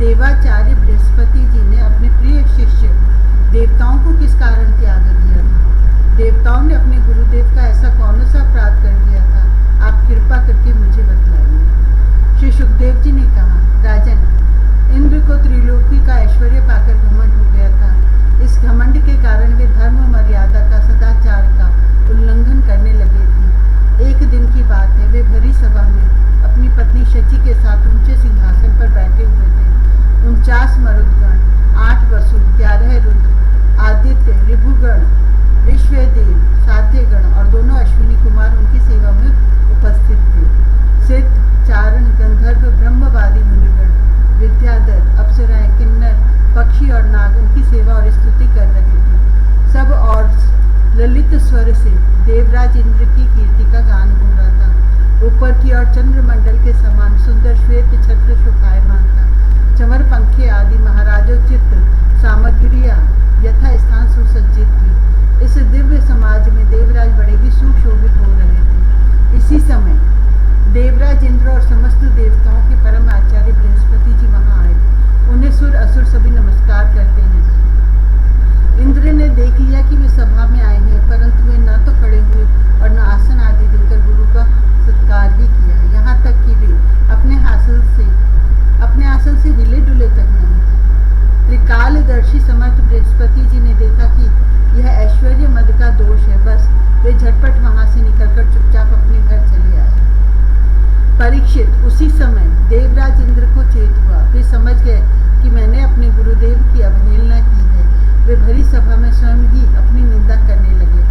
देवाचार्य बृहस्पति जी ने अपने प्रिय शिष्य देवताओं को किस कारण त्याग दिया था? देवताओं ने अपने गुरुदेव का ऐसा कौन सा अपराध कर दिया था? आप कृपा करके मुझे बतलाइए। श्री सुखदेव जी ने कहा, राजन, इंद्र को त्रिलोकी का ऐश्वर्य पाकर घमंड हो गया था। इस घमंड के कारण वे धर्म मर्यादा का, सदाचार का उल्लंघन करने लगे थे। एक दिन की बात है, वे भरी सभा में अपनी पत्नी शची के साथ ऊंचे सिंहासन पर बैठे हुए थे। 49 मरुदगण, 8 वसु, 11 रुद्र, आदित्य, ऋभुगण, विश्वदेव, साध्यगण और दोनों अश्विनी कुमार उनकी सेवा में उपस्थित थे। सिद्ध, चारण, गंधर्व, ब्रह्मवादी मुनिगण, विद्याधर, अप्सराएं, किन्नर, पक्षी और नाग उनकी सेवा और स्तुति कर रहे थे। सब और ललित स्वर से देवराज इंद्र की कीर्ति का गान हो रहा था। ऊपर की ओर चंद्रमंडल के समान सुंदर श्वेत छत्र शोभायमान था। चमर, पंखे आदि महाराजोचित सामग्रियां यथा स्थान सुसज्जित थी। इस दिव्य समाज में देवराज बड़े ही सुशोभित हो रहे थे। इसी समय देवराज इंद्र और समस्त देवताओं के परम आचार्य बृहस्पति जी वहां आए। उन्हें सुर असुर सभी नमस्कार करते हैं। इंद्र ने देख लिया कि वे सभा में आए हैं, परंतु वे न तो खड़े हुए और न आसन आदि देकर गुरु का सत्कार ही किया। यहाँ तक कि वे अपने आसन से हिले डुले तक नहीं थे। त्रिकालदर्शी समर्थ बृहस्पति जी ने देखा कि यह ऐश्वर्य मद का दोष है। बस वे झटपट वहां से निकलकर चुपचाप अपने घर चले आए। परीक्षित, उसी समय देवराज इंद्र को चेत हुआ। वे समझ गए कि मैंने अपने गुरुदेव की अवहेलना की है। वे भरी सभा में स्वयं ही अपनी निंदा करने लगे।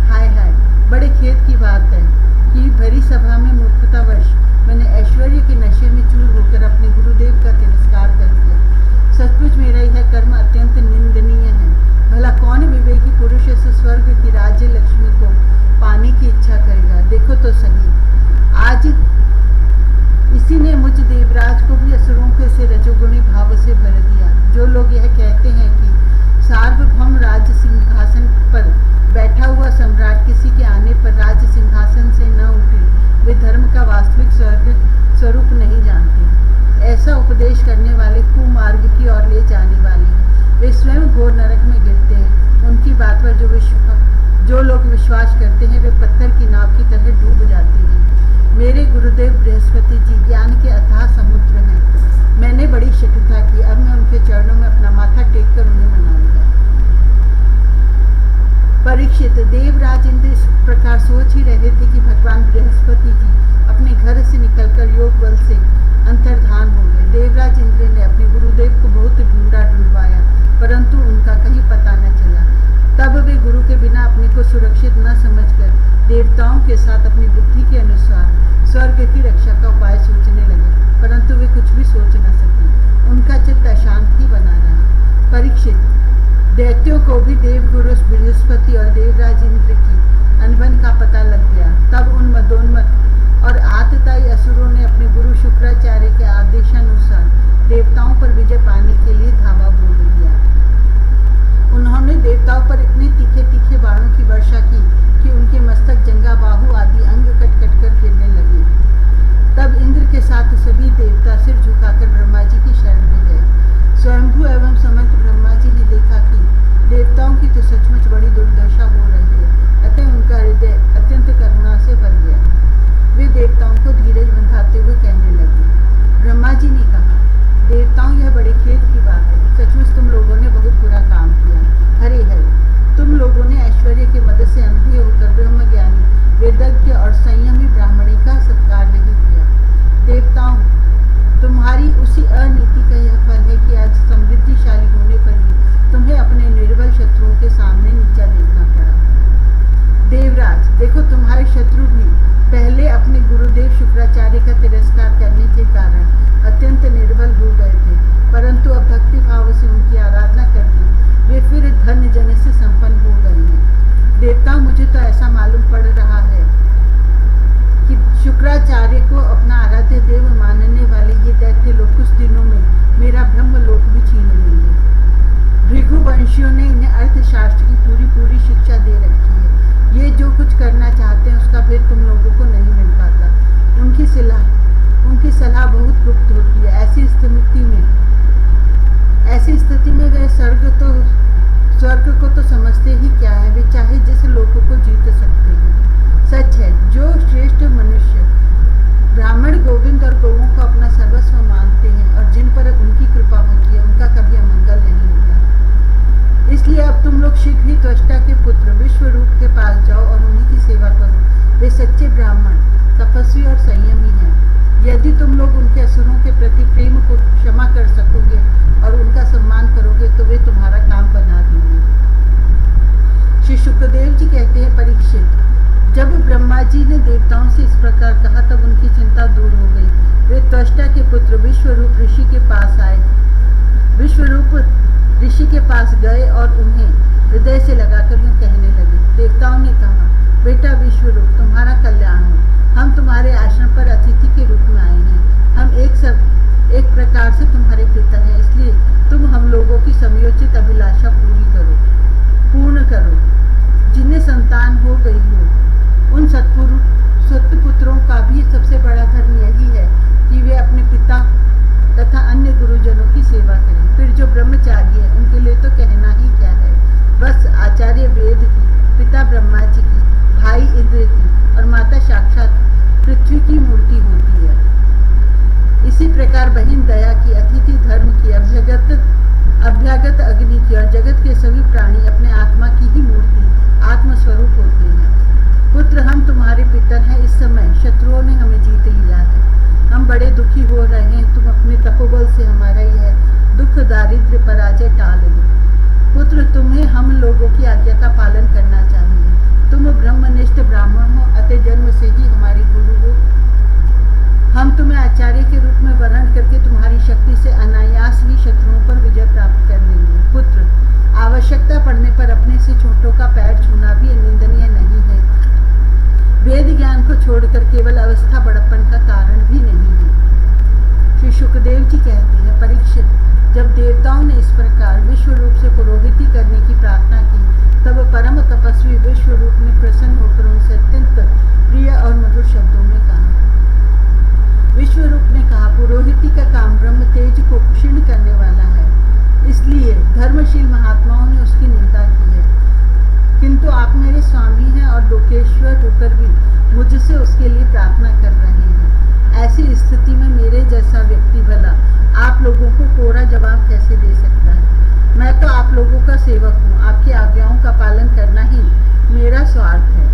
हाय हाय, बड़े खेद की बात है कि भरी सभा में मूर्खतावश मैंने ऐश्वर्य के नशे में चूर होकर अपने गुरुदेव का तिरस्कार कर दिया। सचमुच मेरा यह कर्म अत्यंत निंदनीय है। भला कौन विवेकी पुरुष इस स्वर्ग की राज्य लक्ष्मी को पाने की इच्छा करेगा? देखो तो सही, आज इसी ने मुझ देवराज को भी असुरों के से रजोगुणी भाव से भर दिया। जो लोग यह कहते हैं कि सार्वभौम राज सिंहासन पर बैठा हुआ सम्राट किसी के आने पर राज सिंहासन से न उठे, वे धर्म का वास्तविक स्वरूप नहीं जानते। ऐसा उपदेश करने वाले कुमार्ग की ओर ले जाने वाले हैं। वे स्वयं घोर नरक में गिरते हैं। उनकी बात पर जो लोग विश्वास करते हैं वे पत्थर की नाव की तरह डूब जाते हैं। मेरे गुरुदेव बृहस्पति जी ज्ञान के अथाह समुद्र हैं। मैंने बड़ी शठुता की। अब मैं उनके चरणों में अपना माथा टेक कर उन्हें मनाऊंगा। परीक्षित, देवराज इंद्र इस प्रकार सोच ही रहे थे कि भगवान बृहस्पति जी अपने घर से निकलकर योग बल से अंतर्धान हो गए। देवराज इंद्र ने अपने गुरुदेव को बहुत ढूंढवाया, परंतु उनका कहीं पता न चला। तब वे गुरु के बिना अपने को सुरक्षित न समझकर देवताओं के साथ अपनी बुद्धि के अनुसार स्वर्ग की रक्षा का उपाय सोचने लगे, परंतु वे कुछ भी सोच न सके। उनका चित्त अशांत ही बना रहा। परीक्षित, दैत्यों को भी देवगुरु बृहस्पति और देवराज इंद्र की अनबन का पता लग गया। तब उन मदोन्मत्त और आतताई असुरों ने अपने गुरु शुक्राचार्य के आदेशानुसार देवताओं पर विजय पाने के लिए धावा बोल दिया। उन्होंने देवताओं पर इतने तीखे तीखे बाणों की वर्षा की कि उनके मस्तक, जंगा, बाहु आदि अंग कट कट कर गिरने लगे। तब इंद्र के साथ सभी देवता सिर झुकाकर ब्रह्मा जी की शरण में गए। स्वयंभू एवं समर्थ ब्रह्मा जी ने देखा कि देवताओं की तो सचमुच बड़ी दुर्दशा हो रही है। अतः उनका हृदय अत्यंत करुणा से भर गया। वे देवताओं को धीरज बंधाते हुए कहने लगे। ब्रह्मा जी ने कहा, देवताओं, यह बड़े खेद की बात है। सचमुच तुम लोगों ने बहुत बुरा काम किया। हरे हरे, तुम लोगों ने ऐश्वर्य के मद से अंधे होकर ब्रह्मज्ञानी, वेदज्ञ और संयमी ब्राह्मणी का सत्कार नहीं किया। देवताओं, तुम्हारी उसी अनीति का यह फल है कि आज समृद्धिशाली होने पर भी तुम्हें अपने निर्बल शत्रुओं के सामने नीचा देखना पड़ा। देवराज, देखो, तुम्हारे शत्रु भी पहले अपने गुरुदेव शुक्राचार्य का तिरस्कार करने के कारण अत्यंत निर्बल हो गए थे, परंतु अब भक्ति भाव से उनकी आराधना करके वे फिर धन जन से संपन्न हो गए हैं। देवताओं, मुझे तो ऐसा मालूम पड़ रहा है कि शुक्राचार्य को अपना आराध्य देव मानने वाले ये दैत्य लोग कुछ दिनों में मेरा ब्रह्मलोक भी छीन लेंगे। भृगुवंशियों ने इन्हें अर्थशास्त्र की पूरी शिक्षा दे रखी है। ये जो कुछ करना चाहते हैं उसका भेद तुम लोगों को नहीं मिल पाता। उनकी सलाह बहुत गुप्त होती है। ऐसी स्थिति में स्वर्ग को तो समझते ही क्या है, वे चाहे जिस लोगों को जीत सकते हैं। सच है, जो श्रेष्ठ मनुष्य ब्राह्मण गोविंद और गौओं को अपना सर्वस्व मानते हैं और जिन पर उनकी कृपा होती है, उनका कभी अमंगल नहीं होता। इसलिए अब तुम लोग शीघ्र ही त्वष्टा के पुत्र विश्वरूप के पास जाओ और उन्हीं की सेवा करो। वे सच्चे ब्राह्मण, तपस्वी और संयमी हैं। यदि तुम लोग उनके असुरों के प्रति प्रेम को क्षमा कर सकोगे और उनका सम्मान करोगे तो वे तुम्हारा काम बना देंगे। श्री शुक्रदेव जी कहते हैं, परीक्षित, जब ब्रह्मा जी ने देवताओं से इस प्रकार कहा तब उनकी चिंता दूर हो गई। वे त्वष्टा के पुत्र विश्वरूप ऋषि के पास आए। विश्वरूप ऋषि के पास गए और उन्हें हृदय से लगाकर यूं कहने लगे। देवताओं ने कहा, बेटा विश्वरूप, तुम्हारा कल्याण हो। हम तुम्हारे आश्रम पर अतिथि के रूप में आए हैं। हम एक प्रकार से तुम्हारे पिता हैं, इसलिए तुम हम लोगों की समयोचित अभिलाषा पूर्ण करो। जिन्हें संतान हो गई हो, उन सत्पुत्रों का भी सबसे बड़ा धर्म यही है कि वे अपने पिता तथा अन्य गुरुजनों की सेवा करें। फिर जो ब्रह्मचारी है, उनके लिए तो कहना ही क्या है। बस आचार्य वेद की, पिता ब्रह्मा जी की, भाई इंद्र की और माता साक्षात पृथ्वी की मूर्ति होती है। इसी प्रकार बहिन दया की, अतिथि धर्म की, अभ्यागत अग्नि की और जगत के सभी प्राणी अपने आत्मा की ही मूर्ति, आत्मस्वरूप होते हैं। पुत्र, हम तुम्हारे पितर हैं। इस समय शत्रुओं ने हमें जीत लिया है। हम बड़े दुखी हो रहे हैं। तुम अपने तपोबल से हमारा यह दुख, दारिद्र्य, पराजय टाल दो। पुत्र, तुम्हें हम लोगों की आज्ञा का पालन करना चाहिए। तुम ब्रह्मनिष्ठ ब्राह्मण हो, अतः जन्म से ही हमारे गुरु हो। हम तुम्हें आचार्य के रूप में वर्ण करके तुम्हारी शक्ति से अनायास ही शत्रुओं पर विजय प्राप्त कर लेंगे। पुत्र, आवश्यकता पड़ने पर अपने से छोटों का पैर छूना भी निंदनीय नहीं है। वेद ज्ञान को छोड़कर केवल अवस्था बड़प्पन का कारण भी नहीं है। श्री शुकदेव जी कहते हैं, परीक्षित, जब देवताओं ने इस प्रकार विश्व रूप से पुरोहिती करने की प्रार्थना की, तब परम तपस्वी विश्व रूप ने प्रसन्न होकर उनसे अत्यंत प्रिय और मधुर शब्दों में कहा। विश्व रूप ने कहा, पुरोहिती का काम ब्रह्म तेज को क्षीण करने वाला है, इसलिए धर्मशील महात्माओं ने उसकी निंदा की है। किंतु आप मेरे स्वामी हैं और लोकेश्वर होकर भी मुझसे उसके लिए प्रार्थना कर रहे हैं। ऐसी स्थिति में मेरे जैसा व्यक्ति भला आप लोगों को कोरा जवाब कैसे दे सकता है। मैं तो आप लोगों का सेवक हूँ। आपकी आज्ञाओं का पालन करना ही मेरा स्वार्थ है।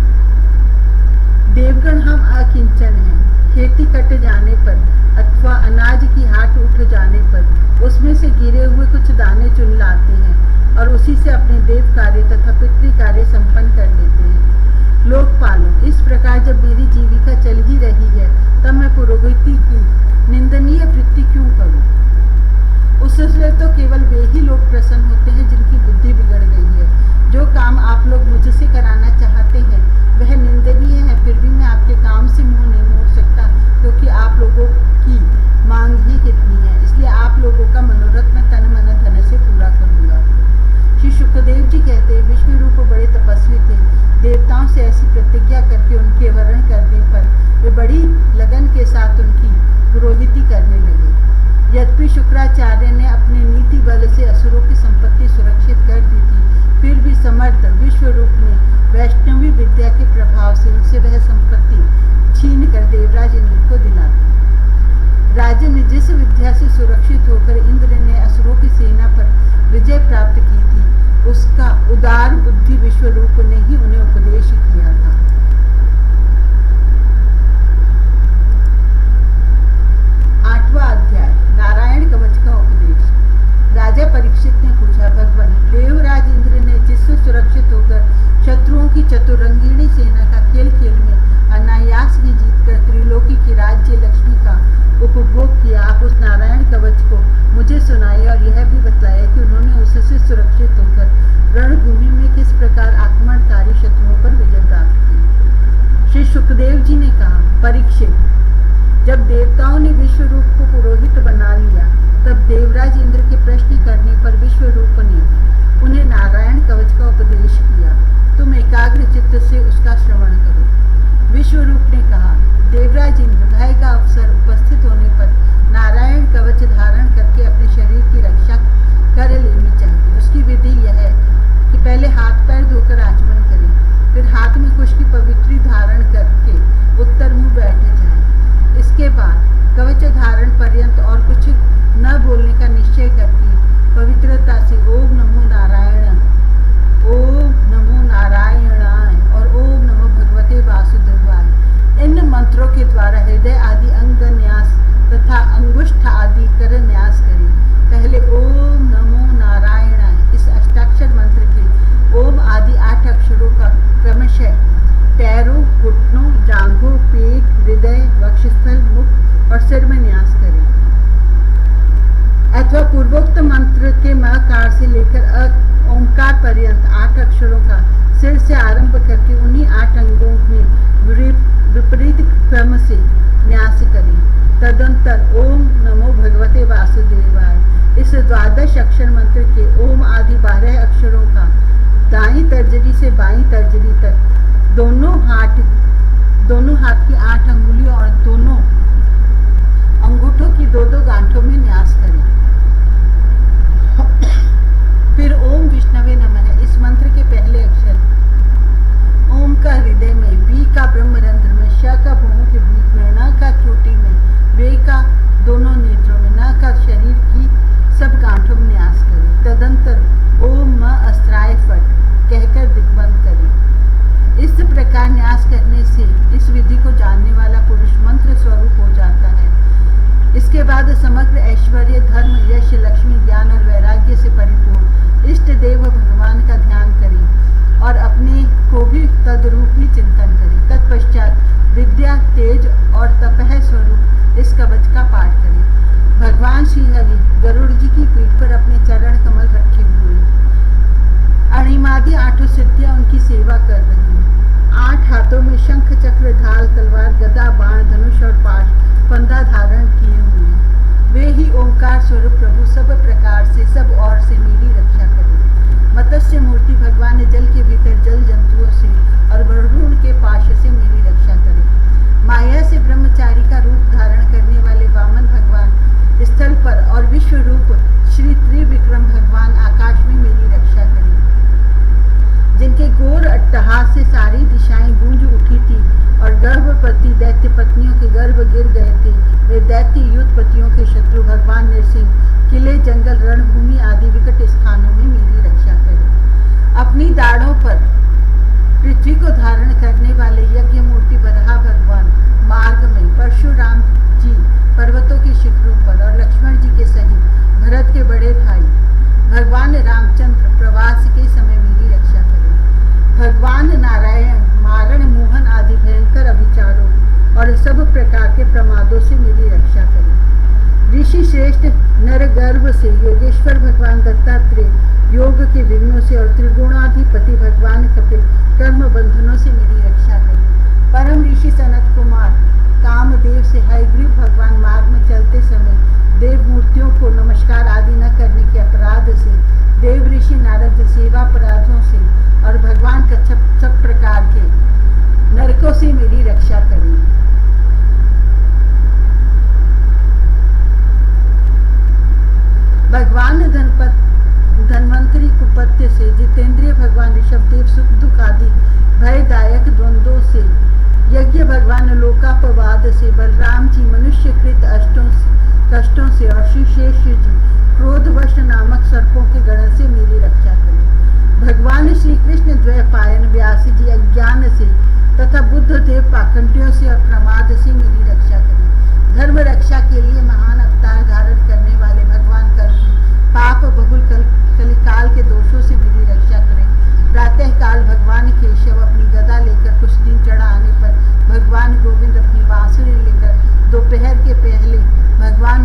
देवगण, हम अकिंचन हैं। खेती कट जाने पर अथवा अनाज की हाट उठ जाने पर उसमें से गिरे हुए कुछ दाने चुन लाते हैं और उसी से अपने देव कार्य तथा पितृ कार्य संपन्न कर लेते हैं। लोकपालों, इस प्रकार जब मेरी जीविका चल ही रही है, तब मैं पुरोहिती की निंदनीय वृत्ति क्यों करूं? उससे तो केवल वे ही लोग प्रसन्न होते हैं जिनकी बुद्धि बिगड़ गई है। जो काम आप लोग मुझसे कराना चाहते हैं वह निंदनीय है, फिर भी मैं आपके काम से मुंह नहीं मोड़ सकता, क्योंकि आप लोगों की मांग ही कितनी है। इसलिए आप लोगों का मनोरथ मैं तन मन धन से पूरा करूंगा। श्री शुक्रदेव जी कहते हैं, विश्व रूप बड़े तपस्वी थे। देवताओं से ऐसी प्रतिज्ञा करके उनके वर्ण करने पर वे बड़ी लगन के साथ उनकी पुरोहिती करने लगे। यद्यपि शुक्राचार्य ने अपने नीति बल से असुरों की संपत्ति सुरक्षित कर दी थी, फिर भी समर्थ विश्व रूप ने वैष्णवी विद्या के प्रभाव से उनसे वह संपत्ति छीन कर देवराज इंद्र को दिला दी। राजन, जिस विद्या से सुरक्षित होकर इंद्र ने असुरों की सेना पर विजय प्राप्त की थी, उसका उदार बुद्धि विश्व रूप ने ही उन्हें उपदेश किया था। आठवां अध्याय, नारायण कवच का उपदेश। राजा परीक्षित ने पूछा, भगवान, देवराज इंद्र ने जिससे सुरक्षित होकर शत्रुओं की चतुरंगिणी सेना का खेल खेल में अनायास ही जीतकर त्रिलोकी की राज्य लक्ष्मी का उपभोग किया, आप उस नारायण कवच को मुझे सुनाए और यह भी बताया कि उन्होंने उससे सुरक्षित होकर रणभूमि में किस प्रकार आक्रमणकारी शत्रुओं पर विजय प्राप्त की। श्री शुकदेव जी ने कहा, परीक्षित, जब देवताओं ने विश्व रूप को पुरोहित बना लिया, तब देवराज इंद्र के प्रश्न करने पर विश्व रूप ने उन्हें नारायण कवच का उपदेश किया। तुम एकाग्र चित्त से उसका श्रवण करो। विश्व रूप ने कहा, देवराज इंद्र, भय का अवसर उपस्थित होने पर नारायण कवच धारण करके अपने शरीर की रक्षा कर लेनी चाहिए। उसकी पूर्वोक्त मंत्र के मकार से लेकर ओंकार पर्यंत 8 अक्षरों का सिर से आरंभ करके उन्हीं 8 अंगों में विपरीत क्रम से न्यास करें। तदंतर ओम नमो भगवते वासुदेवाय इस द्वादश अक्षर मंत्र के ओम आदि 12 अक्षरों का दाईं तर्जनी से बाईं तर्जनी तक दोनों हाथ की 8 अंगुलियों और दोनों अंगूठों की 2-2 गांठों में न्यास करें। फिर ओम विष्णवे नमः इस मंत्र के पहले अक्षर ओम का हृदय में, वी का ब्रह्मरंध्र में, श का भुवों के बीच में, न का चोटी में, वे का दोनों नेत्रों में, न का शरीर की सब गांठों में न्यास करें। तदंतर ओम म अस्त्राय फट कहकर दिग्बंध करें। इस प्रकार न्यास करने से इस विधि को जानने वाला पुरुष मंत्र स्वरूप हो जाता है। इसके बाद समग्र ऐश्वर्य, धर्म, यश, लक्ष्मी, ज्ञान और वैराग्य से परिपूर्ण इष्ट देव भगवान का ध्यान करें और अपने को भी तदरूप ही चिंतन करें। तत्पश्चात विद्या, तेज और तपह स्वरूप इस कवच का पाठ करें। भगवान श्री हरि गरुड़ जी की पीठ पर अपने चरण कमल रखे हुए अणिमादि 8 सिद्धियां उनकी सेवा कर रही हैं। 8 हाथों में शंख, चक्र, ढाल, तलवार, गदा, बाण, धनुष और पाश फंदा धारण किए हुए हैं। वे ही ओंकार स्वरूप प्रभु सब प्रकार से, सब ओर से मेरी रक्षा करें। मत्स्य मूर्ति भगवान जल के भीतर जल जंतुओं से और वरुण के पाश से मेरी रक्षा करें। माया से ब्रह्मचारी का रूप धारण करने वाले वामन भगवान स्थल पर और विश्व रूप श्री त्रिविक्रम भगवान आकाश में मेरी रक्षा करें। जिनके घोर अट्टहास से सारी दिशाएं गूंज उठी थी और गर्भवती दैत्य पत्नियों के गर्भ गिर गए थे, वे दैत्य युद्धपतियों के शत्रु भगवान नरसिंह किले, जंगल, रणभूमि आदि विकट स्थानों में मेरी रक्षा करें। अपनी दाढ़ों पर पृथ्वी को धारण करने वाले यज्ञ मूर्ति बराह भगवान मार्ग में, परशुराम जी पर्वतों के शिखरों पर और लक्ष्मण जी के सहित भरत के बड़े भाई भगवान रामचंद्र प्रवास के समय मेरी रक्षा करें। भगवान नारायण मारण, मोहन आदि भयंकर अभिचारों और सब प्रकार के प्रमादों से मेरी रक्षा करें। ऋषि श्रेष्ठ नर गर्भ से योगेश्वर भगवान दत्तात्रेय योग के विघ्नों से और त्रिगुणाधिपति भगवान कपिल कर्म बंधनों से मेरी रक्षा करें। परम ऋषि सनत कुमार कामदेव से हयग्रीव भगवान मार्ग में चलते समय देव मूर्तियों को नमस्कार आदि न करने के अपराध से, देव ऋषि नारद सेवा अपराधों से और भगवान कच्छप सब प्रकार के नरकों से मेरी रक्षा करें। भगवान धन्वंतरी कुपत्य से, जितेंद्रिय भगवान ऋषभदेव सुख दुख आदि भयदायक द्वंद्वों से, यज्ञ भगवान लोकापवाद से, बलराम जी मनुष्यकृत कष्टों से और श्री शेष जी क्रोधवश नामक सर्पों के गण से मेरी रक्षा करें। भगवान श्री कृष्ण द्वैपायन व्यास जी अज्ञान से तथा बुद्ध देव पाखंडियों से और प्रमाद से मेरी रक्षा करें। धर्म रक्षा के लिए महान अवतार धारण करने वाले भगवान कल्कि पाप बहुल कलिकाल के दोषों से मेरी रक्षा करें। प्रातः काल भगवान केशव अपनी गदा लेकर कुछ दिन चढ़ा आने पर भगवान गोविंद अपनी बांसुरी लेकर, दोपहर के पहले भगवान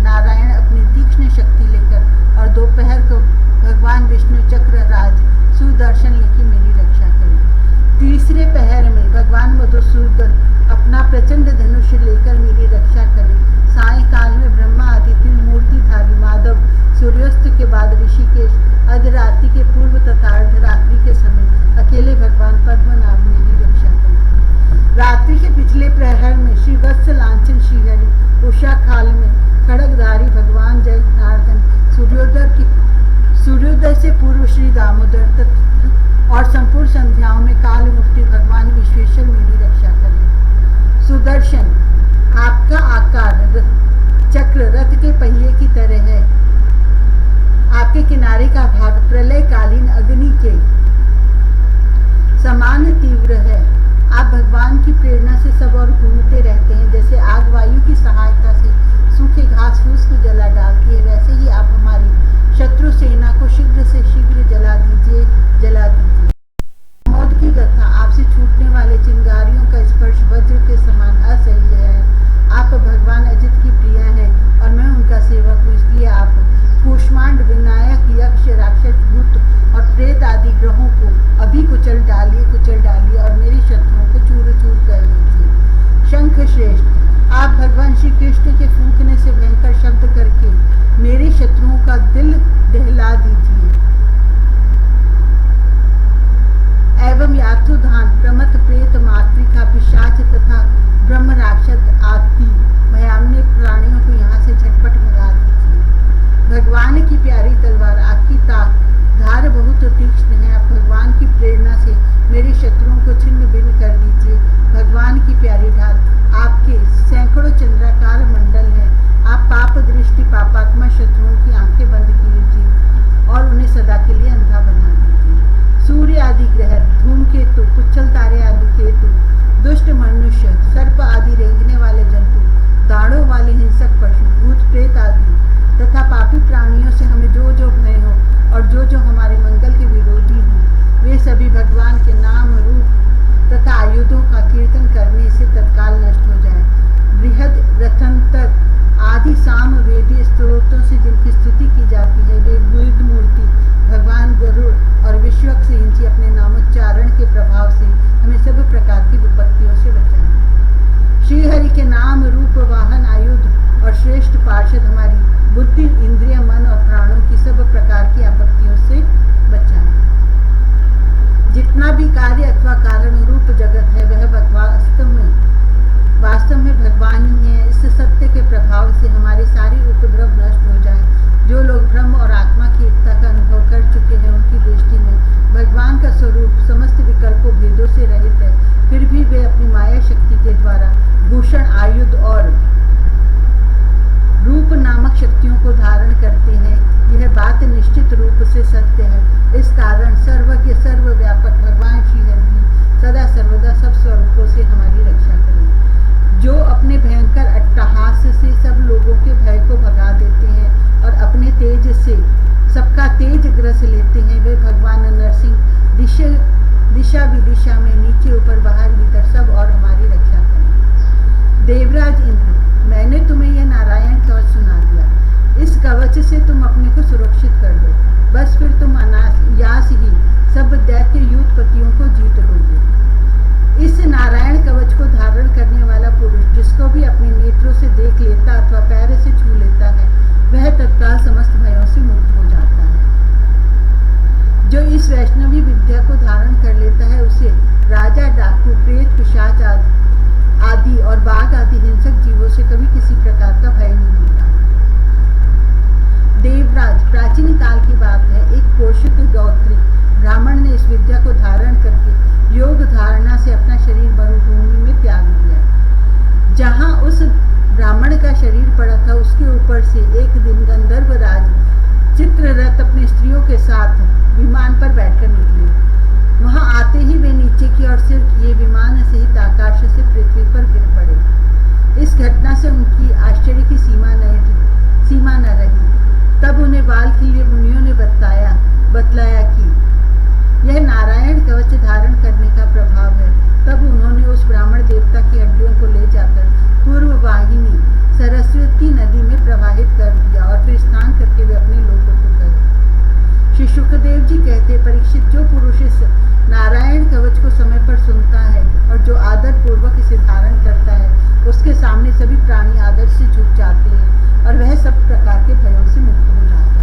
नारायण अपनी तीक्ष्ण शक्ति लेकर और दोपहर को भगवान विष्णु चक्र राज सुदर्शन लेकर मेरी रक्षा करें। तीसरे पहर में भगवान मधुसूदन अपना प्रचंड धनुष लेकर मेरी रक्षा करें। सायंकाल में ब्रह्मा आदि त्रिमूर्तिधारी माधव सूर्यास्त के बाद ऋषिकेश, अर्धरात्रि के पूर्व तथा अर्धरात्रि के समय अकेले भगवान पद्मनाभ मेरी रक्षा करें। रात्रि के पिछले प्रहर में श्री वत्स लांछन श्रीहरि, उषा काल में खड़गधारी भगवान जनार्दन, सूर्योदय से पूर्व श्री दामोदर और संपूर्ण संध्याओं में काल मुक्ति भगवान विश्वेश्वर मेरी रक्षा करें। सुदर्शन, आपका आकार चक्र रथ के पहिए की तरह है। आपके किनारे का भाग प्रलयकालीन अग्नि के समान तीव्र है। आप भगवान की प्रेरणा से सब और घूमते रहते हैं। जैसे आग वायु की सहायता से सूखे घास फूस को जला डालती है, वैसे ही आप हमारी शत्रु सेना को शीघ्र से शीघ्र जला दीजिए। मौत की कथा, आपसे छूटने वाले चिंगारियों का स्पर्श वज्र के समान असह्य है। आप भगवान अजित की प्रिया हैं और मैं उनका सेवक हूँ, इसलिए आप भगवान श्री कृष्ण के फूंकने से भयंकर शब्द करके मेरे शत्रुओं का दिल दहला दीजिए एवं याथुधान प्रमथ प्रेत मातृका पिशाच तथा ब्रह्म राक्षस आदि भयानक प्राणियों को यहाँ से झटपट भगा दीजिए। भगवान की प्यारी तलवार आपकी धार बहुत तीक्ष्ण है। आप भगवान की प्रेरणा से मेरे शत्रुओं को छिन्न भिन्न कर दीजिए। भगवान की प्यारी ढाल आपके सैकड़ों चंद्राकार मंडल है। आप पाप दृष्टि पापात्मा शत्रुओं की आंखें बंद कीजिए और उन्हें सदा के लिए अंधा बना दीजिए। सूर्य आदि ग्रह, धूमकेतु, पुच्छल तारे आदि केतु, दुष्ट मनुष्य, सर्प आदि रेंगने वाले जंतु, दाढ़ों वाले हिंसक पशु, भूत प्रेत आदि तथा पापी प्राणियों से हमें जो जो भय हो और जो जो हमारे मंगल के विरोधी हों, वे सभी भगवान के नाम रूप तथा आयुधों का कीर्तन करने से तत्काल नष्ट हो जाए। बृहद रथंतर आदि साम वेदी स्त्रोतों से जिनकी स्तुति की जाती है, वे बुद्ध मूर्ति भगवान गरुड़ और विश्वक्सेन जी अपने नामोच्चारण के प्रभाव से हमें सब प्रकार की विपत्तियों से बचाएं। श्री हरि के नाम रूप वाहन आयुध और श्रेष्ठ पार्षद हमारी बुद्धि, इंद्रिय, मन और प्राणों की सब प्रकार की आपत्तियों से बचाएं। जितना भी कार्य अथवा कारण रूप जगत है वह वास्तव में भगवान ही है। इस सत्य के प्रभाव से हमारे सारे उपद्रव नष्ट हो जाए। जो लोग ब्रह्म और आत्मा की एकता का अनुभव कर चुके हैं, उनकी दृष्टि में भगवान का स्वरूप समस्त विकल्पों भेदों से रहित है, फिर भी वे अपनी माया शक्ति के द्वारा भूषण, आयुध और रूप नामक शक्तियों को धारण करते हैं। यह बात निश्चित रूप से सत्य है। इस कारण सर्वज्ञ सर्वव्यापक भगवान श्री हरि सदा सर्वदा सब स्वरूपों से हमारी रक्षा करें। जो अपने भयंकर अट्टहास से सब लोगों के भय को भगा देते हैं और अपने तेज से सबका तेज ग्रस लेते हैं, वे भगवान नरसिंह दिशा विदिशा में नीचे ऊपर बाहर भीतर सब और हमारी रक्षा करें। देवराज इंद्र, मैंने तुम्हें यह नारायण कवच सुना दिया। इस कवच से तुम अपने को सुरक्षित कर लो, बस फिर तुम अनायास ही सब दैत्य युद्धपतियों को जीत लोगे। इस नारायण कवच को धारण करने वाला पुरुष जिसको भी अपने नेत्रों से देख लेता अथवा पैर से छू लेता है, वह तत्काल समस्त भयों से मुक्त हो जाता है। जो इस वैष्णवी विद्या को धारण कर लेता है, उसे राजा, डाकू, प्रेत, पिशाच आदि और बाघ आदि हिंसक जीवों से कभी किसी प्रकार का भय नहीं होता। देवराज, प्राचीन काल की बात है, एक पोषक गौत्री ब्राह्मण ने इस विद्या को धारण करके योग धारणा से अपना शरीर मरुभूमि में त्याग दिया। जहाँ उस ब्राह्मण का शरीर पड़ा था, उसके ऊपर से एक दिन गंधर्व राज चित्ररथ अपनी स्त्रियों के साथ विमान पर बैठकर निकले। वहां आते ही वे नीचे की ओर सिर किए विमान सहित आकाश से पृथ्वी पर गिर पड़े। इस घटना से उनकी आश्चर्य की सीमा न रही। तब उन्हें बाल के लिए मुनियों ने बतलाया कि यह नारायण कवच धारण करने का प्रभाव है। तब उन्होंने उस ब्राह्मण देवता की हड्डियों को ले जाकर पूर्व वाहिनी सरस्वती नदी में प्रवाहित कर दिया और फिर स्नान करके वे अपने लोगों को गए। श्री सुखदेव जी कहते, परीक्षित, जो पुरुष इस नारायण कवच को समय पर सुनता है और जो आदर पूर्वक इसे धारण करता है, उसके सामने सभी प्राणी आदर से झुक जाते हैं और वह सब प्रकार के भयों से मुक्त हो जाता है।